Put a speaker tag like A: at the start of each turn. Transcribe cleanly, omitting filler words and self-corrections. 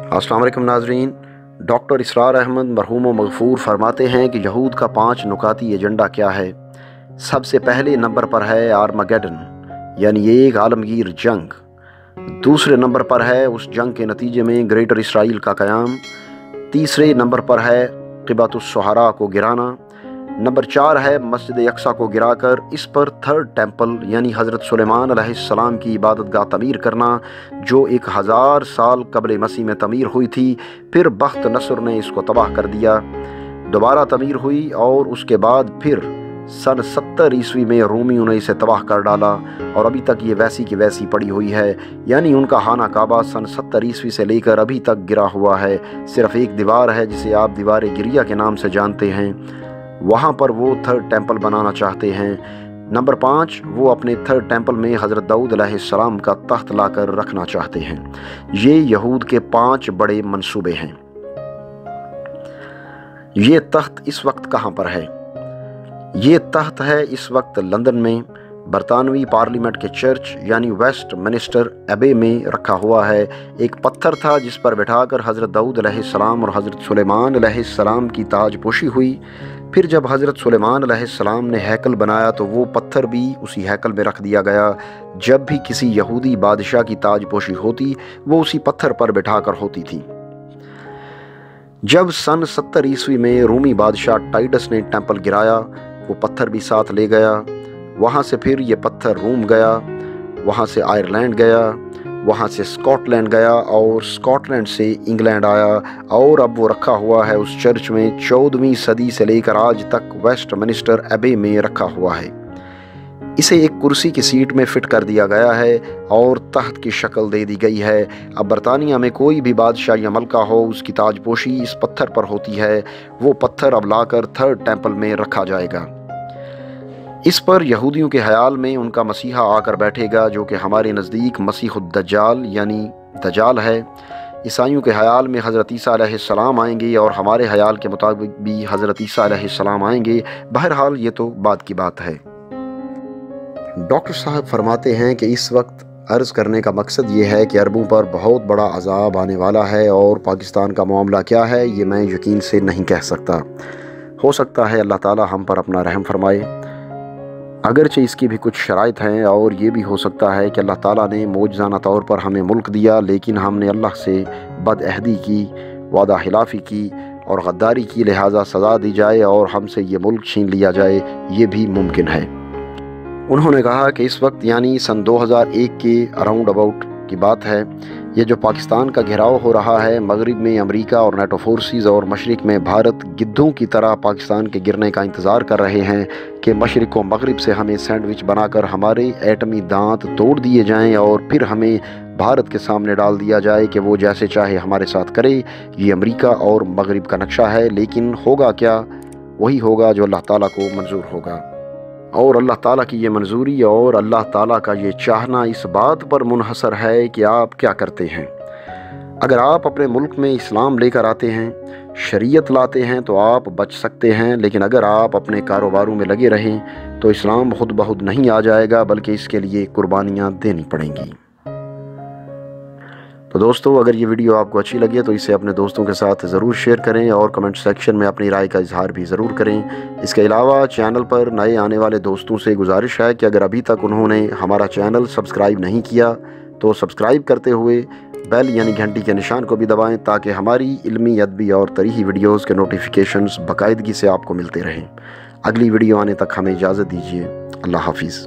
A: अस्सलाम वालेकुम नाजरीन। डॉक्टर इसरार अहमद मरहूम व मग़फ़ूर फरमाते हैं कि यहूद का 5 नुकाती एजेंडा क्या है। सबसे पहले नंबर पर है आर्मगेडन, यानी एक आलमगीर जंग। दूसरे नंबर पर है उस जंग के नतीजे में ग्रेटर इसराइल का क़याम। तीसरे नंबर पर है क़िबतुस सुहरा को गिराना। नंबर 4 है मस्जिद यक्सा को गिराकर इस पर थर्ड टेम्पल यानी हज़रत सुलेमान अलैहिस्सलाम की इबादतगाह तमीर करना, जो 1000 साल कबल मसीह में तमीर हुई थी। फिर बख्त नसर ने इसको तबाह कर दिया, दोबारा तमीर हुई और उसके बाद फिर सन 70 ईस्वी में रोमियों ने इसे तबाह कर डाला और अभी तक ये वैसी की वैसी पड़ी हुई है। यानी उनका खाना काबा सन 70 ईस्वी से लेकर अभी तक गिरा हुआ है। सिर्फ एक दीवार है जिसे आप दीवार गिरिया के नाम से जानते हैं, वहाँ पर वो थर्ड टेम्पल बनाना चाहते हैं। नंबर 5, वो अपने थर्ड टेम्पल में हज़रत दाऊद अलैहिस्सलाम का तख्त लाकर रखना चाहते हैं। ये यहूद के 5 बड़े मंसूबे हैं। ये तख्त इस वक्त कहाँ पर है? ये तख्त है इस वक्त लंदन में बरतानवी पार्लियामेंट के चर्च यानी वेस्ट मिनिस्टर एबे में रखा हुआ है। एक पत्थर था जिस पर बैठाकर हज़रत दाऊद अलैहिस्सलाम और हज़रत सुलेमान अलैहिस्सलाम की ताजपोशी हुई। फिर जब हज़रत सुलेमान अलैहिस्सलाम ने हैकल बनाया तो वो पत्थर भी उसी हैकल में रख दिया गया। जब भी किसी यहूदी बादशाह की ताजपोशी होती वो उसी पत्थर पर बैठाकर होती थी। जब सन 70 ईस्वी में रोमी बादशाह टाइटस ने टेम्पल गिराया, वो पत्थर भी साथ ले गया। वहाँ से फिर ये पत्थर रोम गया, वहाँ से आयरलैंड गया, वहाँ से स्कॉटलैंड गया और स्कॉटलैंड से इंग्लैंड आया और अब वो रखा हुआ है उस चर्च में। 14वीं सदी से लेकर आज तक वेस्ट मिनिस्टर एबे में रखा हुआ है। इसे एक कुर्सी की सीट में फिट कर दिया गया है और तख्त की शक्ल दे दी गई है। अब बरतानिया में कोई भी बादशाह या मलका हो, उसकी ताजपोशी इस पत्थर पर होती है। वो पत्थर अब लाकर थर्ड टेम्पल में रखा जाएगा। इस पर यहूदियों के ख्याल में उनका मसीहा आकर बैठेगा, जो कि हमारे नज़दीक मसीहुद दज्जाल यानी दज्जाल है। ईसाइयों के ख्याल में हज़रत ईसा अलैहिस्सलाम आएंगे और हमारे ख्याल के मुताबिक भी हज़रत ईसा अलैहिस्सलाम आएंगे। बहरहाल ये तो बात की बात है। डॉक्टर साहब फरमाते हैं कि इस वक्त अर्ज़ करने का मकसद ये है कि अरबों पर बहुत बड़ा अज़ाब आने वाला है और पाकिस्तान का मामला क्या है ये मैं यकीन से नहीं कह सकता। हो सकता है अल्लाह ताला हम पर अपना रहम फरमाए, अगरचे इसकी भी कुछ शराइत हैं, और ये भी हो सकता है कि अल्लाह ताला ने मौजज़ाना तौर पर हमें मुल्क दिया लेकिन हमने अल्लाह से बदअहदी की, वादा खिलाफ़ी की और गद्दारी की, लिहाजा सज़ा दी जाए और हमसे ये मुल्क छीन लिया जाए। ये भी मुमकिन है। उन्होंने कहा कि इस वक्त यानी सन 2001 के अराउंड अबाउट की बात है, ये जो पाकिस्तान का घेराव हो रहा है, मगरिब में अमेरिका और नेटो फोर्सेस और मशरिक़ में भारत गिद्धों की तरह पाकिस्तान के गिरने का इंतज़ार कर रहे हैं कि मशरिक़ व मगरिब से हमें सैंडविच बनाकर हमारे एटमी दांत तोड़ दिए जाएं और फिर हमें भारत के सामने डाल दिया जाए कि वो जैसे चाहे हमारे साथ करे। ये अमेरिका और मगरिब का नक्शा है, लेकिन होगा क्या? वही होगा जो अल्लाह ताला को मंजूर होगा। और अल्लाह ताला की ये मंजूरी और अल्लाह ताला का ये चाहना इस बात पर मुनहसर है कि आप क्या करते हैं। अगर आप अपने मुल्क में इस्लाम लेकर आते हैं, शरीयत लाते हैं तो आप बच सकते हैं, लेकिन अगर आप अपने कारोबारों में लगे रहें तो इस्लाम खुद ब खुद नहीं आ जाएगा, बल्कि इसके लिए कुर्बानियाँ देनी पड़ेंगी। तो दोस्तों, अगर ये वीडियो आपको अच्छी लगे तो इसे अपने दोस्तों के साथ ज़रूर शेयर करें और कमेंट सेक्शन में अपनी राय का इजहार भी ज़रूर करें। इसके अलावा चैनल पर नए आने वाले दोस्तों से गुजारिश है कि अगर अभी तक उन्होंने हमारा चैनल सब्सक्राइब नहीं किया तो सब्सक्राइब करते हुए बेल यानी घंटी के निशान को भी दबाएं, ताकि हमारी इल्मी, अदबी और तरीही वीडियोज़ के नोटिफिकेशंस बाकायदगी से आपको मिलते रहें। अगली वीडियो आने तक हमें इजाज़त दीजिए। अल्लाह हाफिज़।